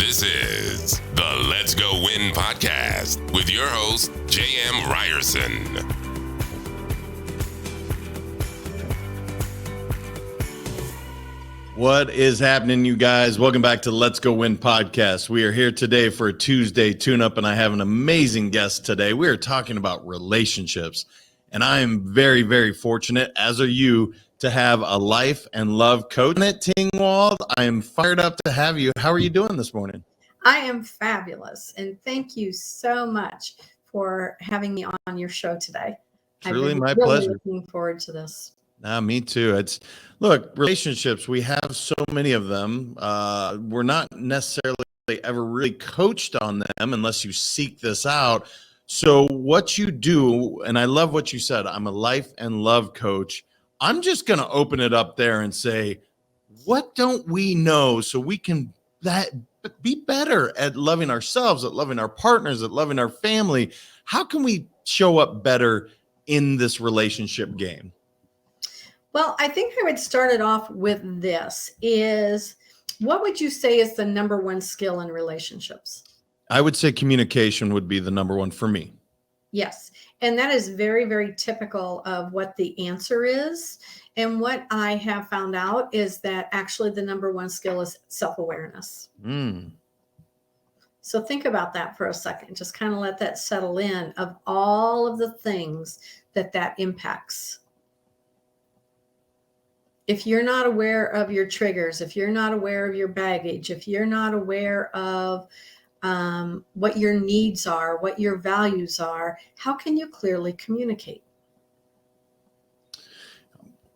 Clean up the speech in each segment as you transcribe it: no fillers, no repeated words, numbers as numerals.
This is the Let's Go Win podcast with your host, JM Ryerson. What is happening, you guys? Welcome back to Let's Go Win podcast. We are here today for a Tuesday tune-up, and I have an amazing guest today. We are talking about relationships, and I am very, very fortunate, as are you, to have a life and love coach. Janet Tingwald, I am fired up to have you. How are you doing this morning? I am fabulous, and thank you so much for having me on your show today. Truly my really pleasure. Looking forward to this. Me too. Look, relationships, we have so many of them. We're not necessarily ever really coached on them unless you seek this out. So what you do, and I love what you said, I'm a life and love coach. I'm just going to open it up there and say, what don't we know so we can be better at loving ourselves, at loving our partners, at loving our family? How can we show up better in this relationship game? Well, I think I would start it off with this is, what would you say is the number one skill in relationships? I would say communication would be the number one for me. Yes. And that is very, very typical of what the answer is. And what I have found out is that actually the number one skill is self-awareness. So think about that for a second. Just kind of let that settle in, of all of the things that impacts. If you're not aware of your triggers, if you're not aware of your baggage, if you're not aware of what your needs are, what your values are, how can you clearly communicate?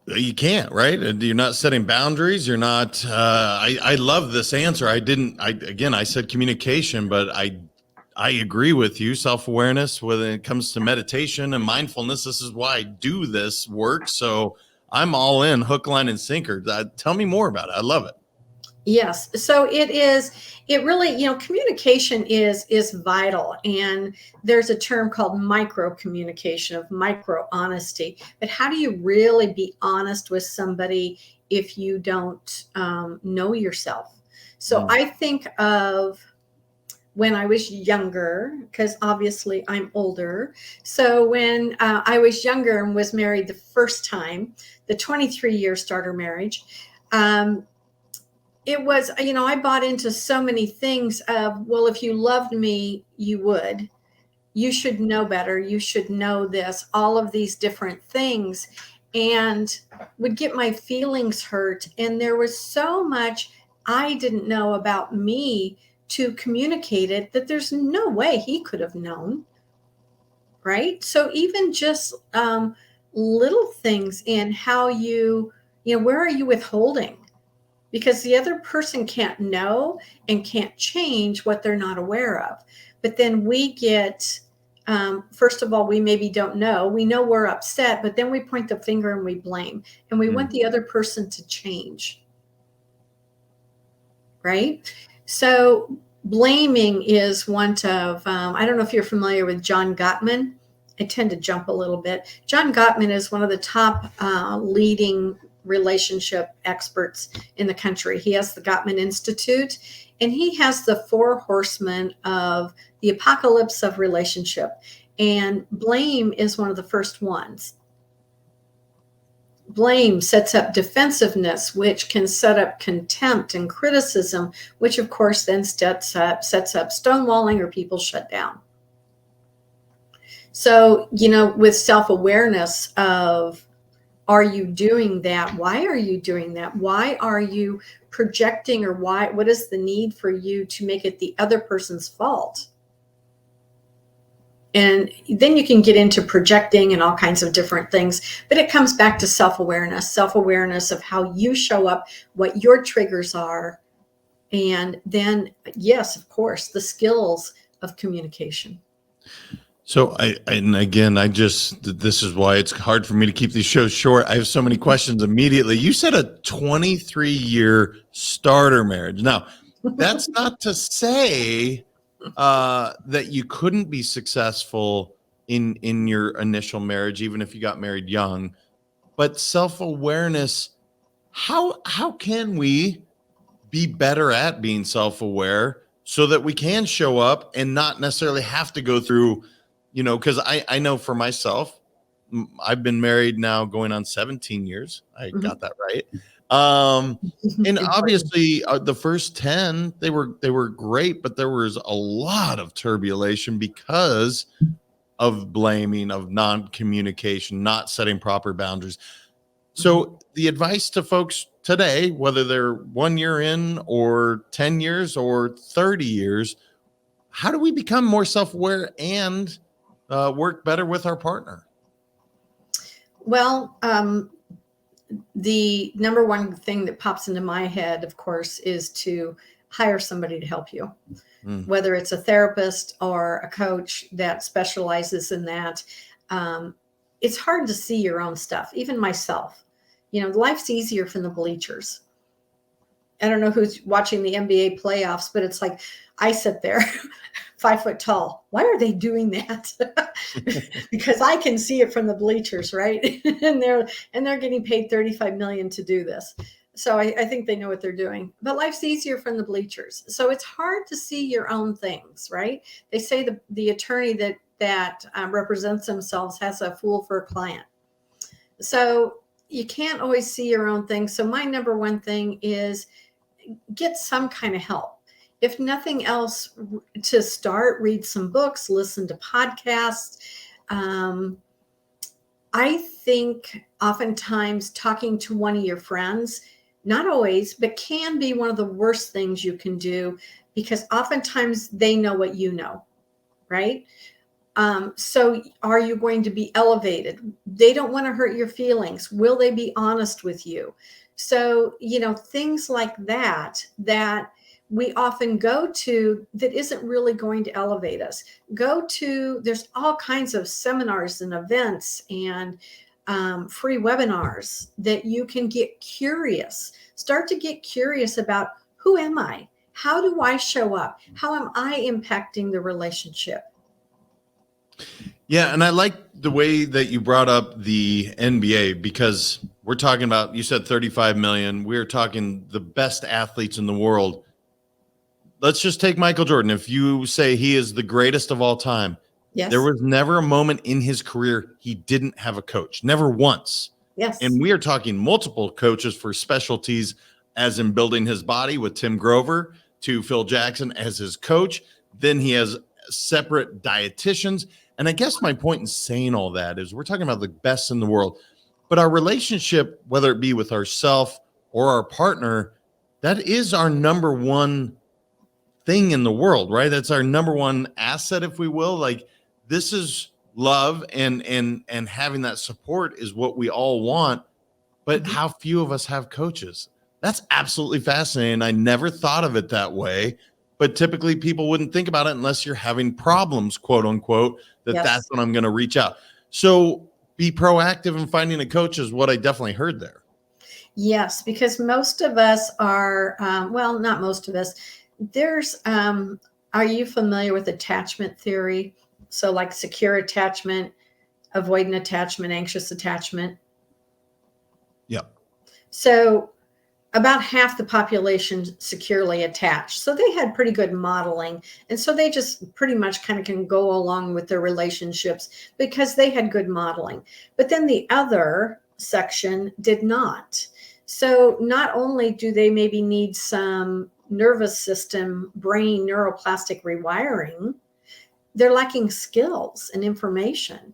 You can't, right? You're not setting boundaries. You're not, I love this answer. I said communication, but I agree with you. Self-awareness when it comes to meditation and mindfulness, this is why I do this work. So I'm all in, hook, line, and sinker. Tell me more about it. I love it. Yes. So it really, communication is vital. And there's a term called micro communication, of micro honesty. But how do you really be honest with somebody if you don't know yourself? So I think of when I was younger, because obviously I'm older. So when I was younger and was married the first time, the 23-year starter marriage, it was, I bought into so many things of, well, if you loved me, you should know better. You should know this, all of these different things, and would get my feelings hurt. And there was so much I didn't know about me to communicate it that there's no way he could have known. Right. So even just little things in how where are you withholding? Because the other person can't know and can't change what they're not aware of. But then we get, first of all, we maybe don't know. We know we're upset, but then we point the finger and we blame. And we want the other person to change. Right? So blaming is one of, I don't know if you're familiar with John Gottman. I tend to jump a little bit. John Gottman is one of the top leading relationship experts in the country. He has the Gottman Institute, and he has the 4 horsemen of the apocalypse of relationship. And blame is one of the first ones. Blame sets up defensiveness, which can set up contempt and criticism, which of course then sets up stonewalling or people shut down. So, with self-awareness of, are you doing that? Why are you doing that? Why are you projecting, or what is the need for you to make it the other person's fault? And then you can get into projecting and all kinds of different things, but it comes back to self-awareness of how you show up, what your triggers are. And then, yes, of course, the skills of communication. So this is why it's hard for me to keep these shows short. I have so many questions immediately. You said a 23-year starter marriage. Now, that's not to say that you couldn't be successful in your initial marriage, even if you got married young. But self-awareness, how can we be better at being self-aware so that we can show up and not necessarily have to go through, because I know for myself, I've been married now going on 17 years. I got that right. And obviously the first 10, they were great, but there was a lot of turbulation because of blaming, of non-communication, not setting proper boundaries. So the advice to folks today, whether they're 1 year in or 10 years or 30 years, how do we become more self-aware and work better with our partner? Well, the number one thing that pops into my head, of course, is to hire somebody to help you, whether it's a therapist or a coach that specializes in that. It's hard to see your own stuff, even myself. Life's easier from the bleachers. I don't know who's watching the NBA playoffs, but it's like I sit there 5 foot tall. Why are they doing that? Because I can see it from the bleachers, right? and they're getting paid $35 million to do this. So I think they know what they're doing. But life's easier from the bleachers. So it's hard to see your own things, right? They say the attorney that represents themselves has a fool for a client. So you can't always see your own things. So my number one thing is get some kind of help. If nothing else, to start, read some books, listen to podcasts. I think oftentimes talking to one of your friends, not always, but can be one of the worst things you can do, because oftentimes they know what you know, right? So are you going to be elevated? They don't want to hurt your feelings. Will they be honest with you? So, things like that we often go to that isn't really going to elevate us. There's all kinds of seminars and events and free webinars that you can get curious. Start to get curious about, who am I? How do I show up? How am I impacting the relationship? Yeah, and I like the way that you brought up the NBA, because we're talking about, you said 35 million. We're talking the best athletes in the world. Let's just take Michael Jordan. If you say he is the greatest of all time, yes, there was never a moment in his career he didn't have a coach, never once. Yes. And we are talking multiple coaches for specialties, as in building his body with Tim Grover, to Phil Jackson as his coach. Then he has separate dietitians. And I guess my point in saying all that is we're talking about the best in the world, but our relationship, whether it be with ourselves or our partner, that is our number one thing in the world, right? That's our number one asset, if we will. Like, this is love, and having that support is what we all want. But how few of us have coaches? That's absolutely fascinating. I never thought of it that way. But typically people wouldn't think about it unless you're having problems, quote unquote, that's when I'm going to reach out. So be proactive in finding a coach is what I definitely heard there. Yes, because most of us are, not most of us. Are you familiar with attachment theory? So like secure attachment, avoidant attachment, anxious attachment. Yeah. So about half the population securely attached. So they had pretty good modeling. And so they just pretty much kind of can go along with their relationships because they had good modeling. But then the other section did not. So not only do they maybe need some nervous system, brain, neuroplastic rewiring, they're lacking skills and information.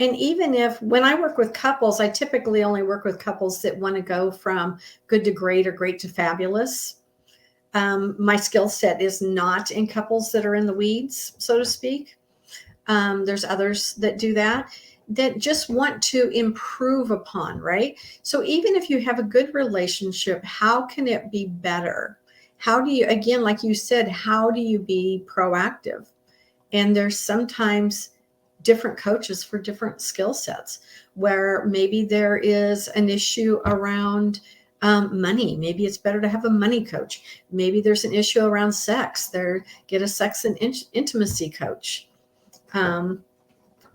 And even when I work with couples, I typically only work with couples that want to go from good to great or great to fabulous. My skill set is not in couples that are in the weeds, so to speak. There's others that do that just want to improve upon, right? So even if you have a good relationship, how can it be better? How do you, again, like you said, how do you be proactive? And there's sometimes different coaches for different skill sets, where maybe there is an issue around money. Maybe it's better to have a money coach. Maybe there's an issue around sex. Get a sex and intimacy coach. I'm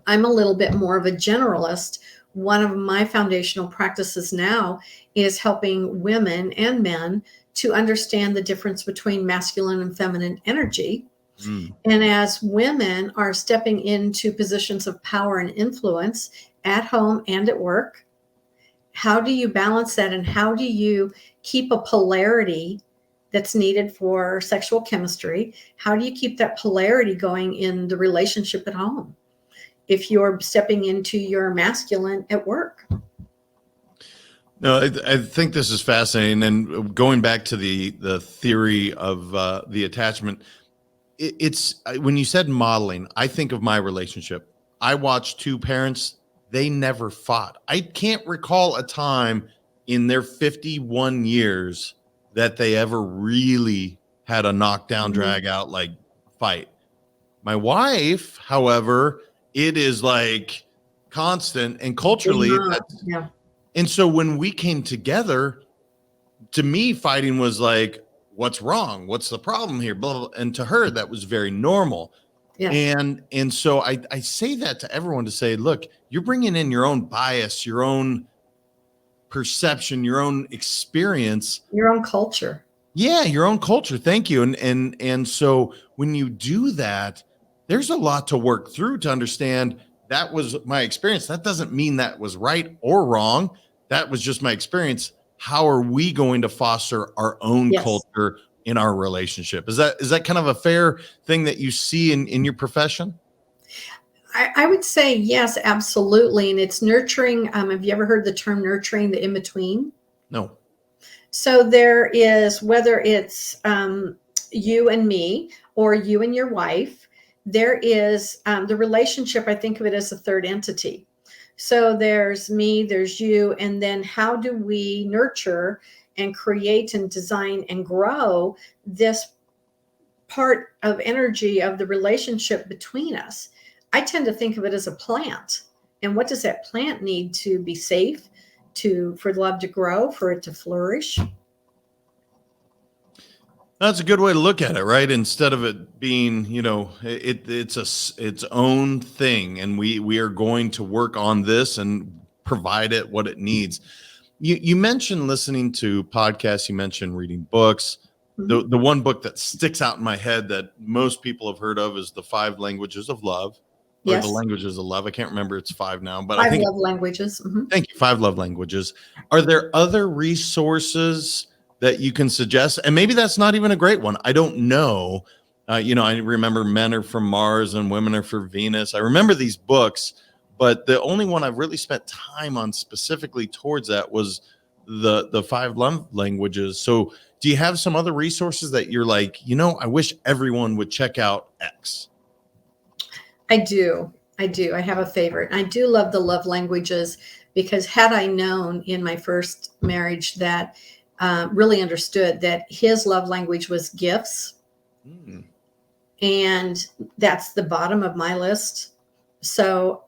a little bit more of a generalist, one of my foundational practices now is helping women and men to understand the difference between masculine and feminine energy. And as women are stepping into positions of power and influence at home and at work, how do you balance that, and how do you keep a polarity that's needed for sexual chemistry? How do you keep that polarity going in the relationship at home if you're stepping into your masculine at work? No, I think this is fascinating. And going back to the theory of the attachment, it's when you said modeling, I think of my relationship. I watched two parents, they never fought. I can't recall a time in their 51 years that they ever really had a knockdown, drag out, like fight. My wife, however, it is like constant, and culturally that's, Yeah. and so when we came together, to me, fighting was like, what's wrong? What's the problem here? Blah, blah, blah. And to her, that was very normal. Yes. And so I say that to everyone to say, look, you're bringing in your own bias, your own perception, your own experience, Your own culture. yeah, your own culture. Thank you. And so when you do that, there's a lot to work through to understand that was my experience. That doesn't mean that was right or wrong. That was just my experience. How are we going to foster our own culture in our relationship? Is that kind of a fair thing that you see in your profession? I would say yes, absolutely. And it's nurturing. Have you ever heard the term nurturing the in-between? No. So there is, whether it's you and me or you and your wife, there is the relationship. I think of it as a third entity. So there's me, there's you, and then how do we nurture and create and design and grow this part of energy of the relationship between us? I tend to think of it as a plant. And what does that plant need to be safe, for love to grow, for it to flourish? That's a good way to look at it, right? Instead of it being, it's its own thing, and we are going to work on this and provide it what it needs. You mentioned listening to podcasts, you mentioned reading books. The one book that sticks out in my head that most people have heard of is The 5 Languages of Love, or Yes. The Languages of Love. I can't remember, it's 5 now, but 5 I think love languages. thank you, 5 love languages. Are there other resources that you can suggest? And maybe that's not even a great one. I don't know. I remember Men Are From Mars and Women Are For Venus. I remember these books, but the only one I've really spent time on specifically towards that was the 5 love languages. So do you have some other resources that you're like, I wish everyone would check out X? I do. I have a favorite. I do love the love languages, because had I known in my first marriage that really understood that his love language was gifts, and that's the bottom of my list. So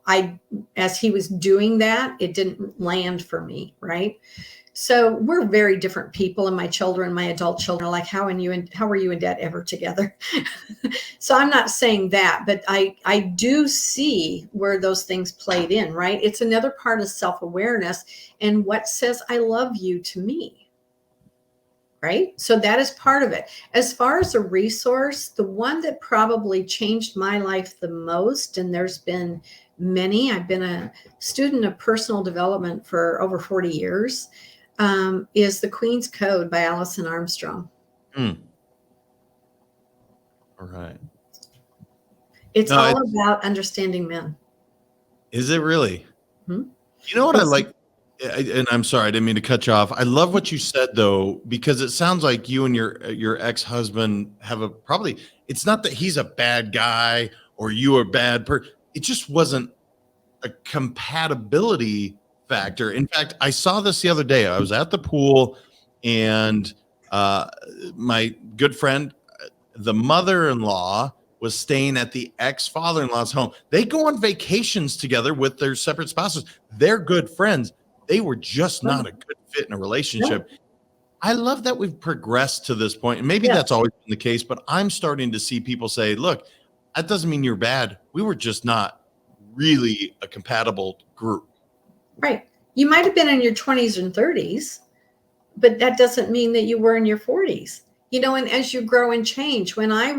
as he was doing that, it didn't land for me, right? So we're very different people, and my adult children are like, how are you and dad ever together? So I'm not saying that, but I do see where those things played in, right? It's another part of self-awareness and what says I love you to me, right? So that is part of it. As far as a resource, the one that probably changed my life the most, and there's been many, I've been a student of personal development for over 40 years, is The Queen's Code by Alison Armstrong. All right. It's all about understanding men. Is it really? Mm-hmm. You know what I like? And I'm sorry, I didn't mean to cut you off. I love what you said, though, because it sounds like you and your ex-husband have it's not that he's a bad guy or you are bad it just wasn't a compatibility factor. In fact, I saw this the other day. I was at the pool, and my good friend, the mother-in-law, was staying at the ex-father-in-law's home. They go on vacations together with their separate spouses. They're good friends. They were just not a good fit in a relationship. No. I love that we've progressed to this point, and maybe that's always been the case, but I'm starting to see people say, look, that doesn't mean you're bad. We were just not really a compatible group. Right. You might have been in your 20s and 30s, but that doesn't mean that you were in your 40s. And as you grow and change, when I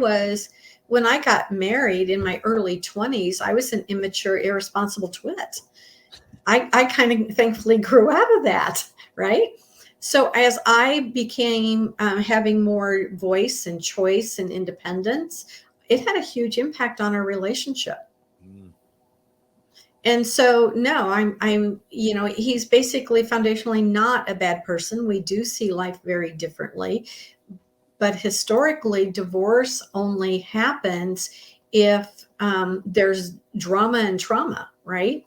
got married in my early 20s, I was an immature, irresponsible twit. I kind of thankfully grew out of that, right? So as I became having more voice and choice and independence, it had a huge impact on our relationship. And so, no, he's basically foundationally not a bad person. We do see life very differently, but historically, divorce only happens if there's drama and trauma, right?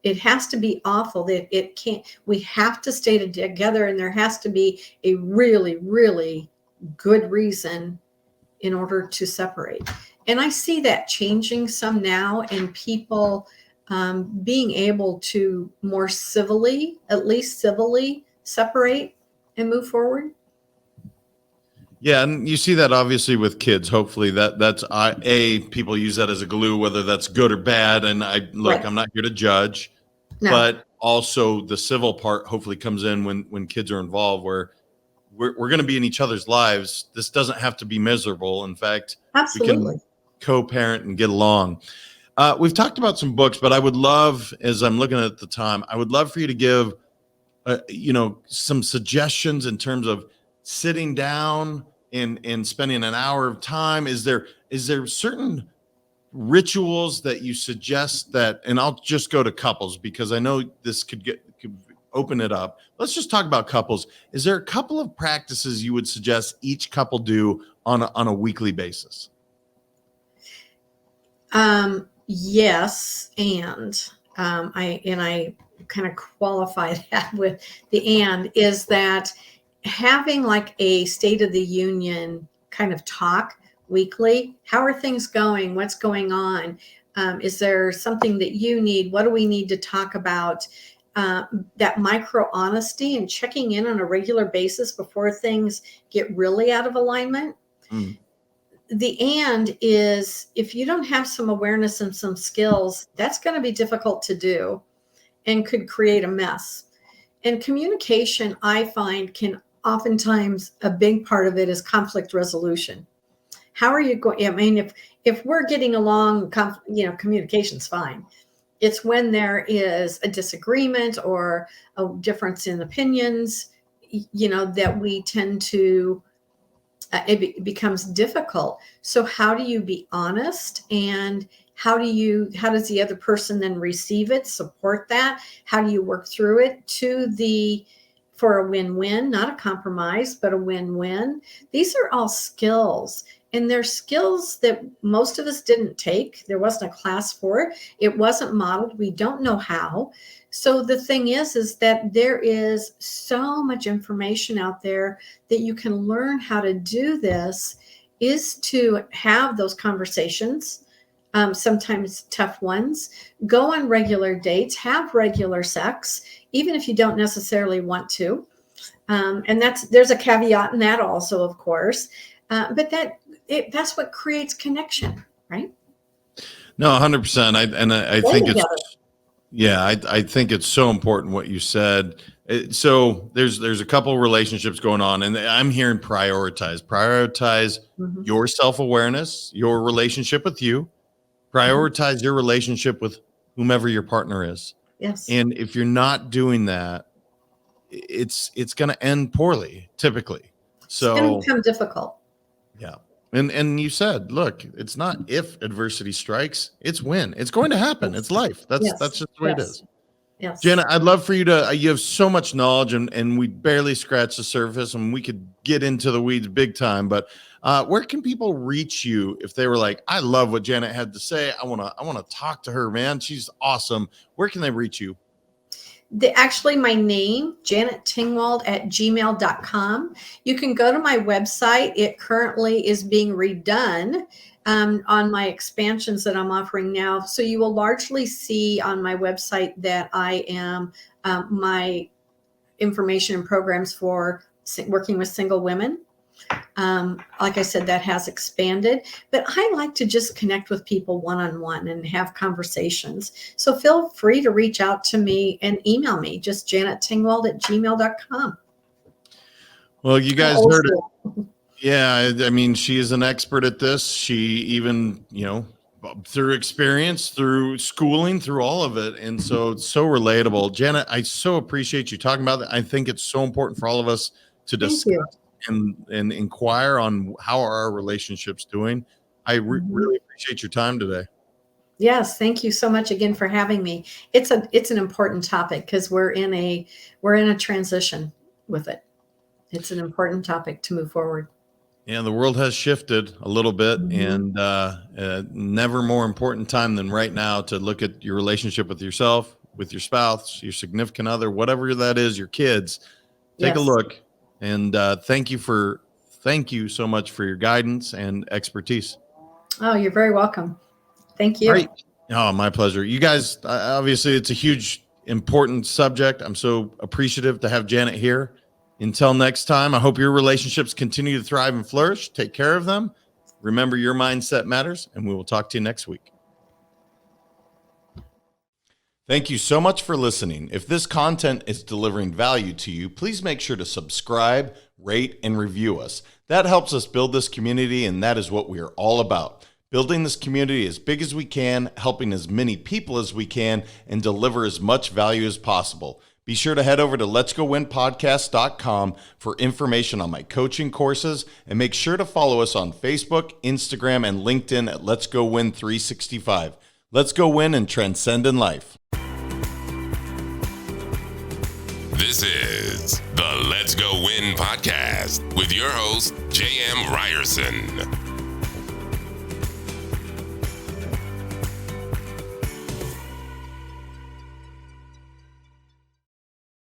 It has to be awful. That it can't. We have to stay together, and there has to be a really, really good reason in order to separate. And I see that changing some now, and people being able to more civilly, at least civilly, separate and move forward. Yeah, and you see that obviously with kids. Hopefully that's people use that as a glue, whether that's good or bad. And Right. I'm not here to judge, No. but also the civil part hopefully comes in when kids are involved, where we're going to be in each other's lives. This doesn't have to be miserable. In fact, Absolutely. we can co-parent and get along. We've talked about some books, but I would love, as I'm looking at the time, I would love for you to give, some suggestions in terms of sitting down and spending an hour of time. Is there certain rituals that you suggest that, and I'll just go to couples because I know this could open it up. Let's just talk about couples. Is there a couple of practices you would suggest each couple do on a weekly basis? Yes, and I kind of qualify that with the and is that having like a State of the Union kind of talk weekly. How are things going? What's going on? Is there something that you need? What do we need to talk about? That micro honesty and checking in on a regular basis before things get really out of alignment. The and is if you don't have some awareness and some skills, that's going to be difficult to do and could create a mess. And communication, I find, can oftentimes a big part of it is conflict resolution. How are you going? I mean, if we're getting along, communication's fine. It's when there is a disagreement or a difference in opinions, that we tend to it becomes difficult. So how do you be honest, and how does the other person then receive it, support that? How do you work through it for a win-win, not a compromise, but a win-win? These are all skills, and they're skills that most of us didn't take. There wasn't a class for it. It wasn't modeled. We don't know how. So the thing is that there is so much information out there that you can learn how to do this, is to have those conversations, sometimes tough ones, go on regular dates, have regular sex, even if you don't necessarily want to. And there's a caveat in that also, of course, but that's what creates connection, right? No, 100%. I think I think it's so important what you said. So there's a couple of relationships going on, and I'm hearing prioritize your self-awareness, your relationship with you, prioritize your relationship with whomever your partner is. Yes. And if you're not doing that, it's going to end poorly typically. So it's going to become difficult. Yeah. And you said, look, it's not if adversity strikes, it's when. It's going to happen. Yes. It's life. That's just the way it is. Yes. Janet, I'd love for you you have so much knowledge, and we barely scratched the surface, and we could get into the weeds big time. But where can people reach you if they were like, I love what Janet had to say. I want to talk to her, man. She's awesome. Where can they reach you? Actually, my name, Janet Tingwald @gmail.com. You can go to my website. It currently is being redone on my expansions that I'm offering now. So you will largely see on my website that I am my information and programs for working with single women. Like I said, that has expanded, but I like to just connect with people one-on-one and have conversations. So feel free to reach out to me and email me, just janettingwald@gmail.com. Well, you guys Old heard it. school. Yeah, I mean, she is an expert at this. She even, through experience, through schooling, through all of it. And so it's so relatable. Janet, I so appreciate you talking about that. I think it's so important for all of us to Thank discuss you. and inquire on how are our relationships doing. I really appreciate your time today. Yes, thank you so much again for having me. It's an important topic because we're in a transition with it. It's an important topic to move forward. Yeah, the world has shifted a little bit, and never more important time than right now to look at your relationship with yourself, with your spouse, your significant other, whatever that is, your kids. Take a Yes. look, and thank you so much for your guidance and expertise. Oh, you're very welcome. Thank you. All right. Oh, my pleasure. You guys, obviously, it's a huge, important subject. I'm so appreciative to have Janet here. Until next time, I hope your relationships continue to thrive and flourish. Take care of them. Remember, your mindset matters, and we will talk to you next week. Thank you so much for listening. If this content is delivering value to you, please make sure to subscribe, rate, and review us. That helps us build this community, and that is what we are all about. Building this community as big as we can, helping as many people as we can, and deliver as much value as possible. Be sure to head over to letsgowinpodcast.com for information on my coaching courses, and make sure to follow us on Facebook, Instagram, and LinkedIn at Let's Go Win 365. Let's go win and transcend in life. This is the Let's Go Win podcast with your host, JM Ryerson.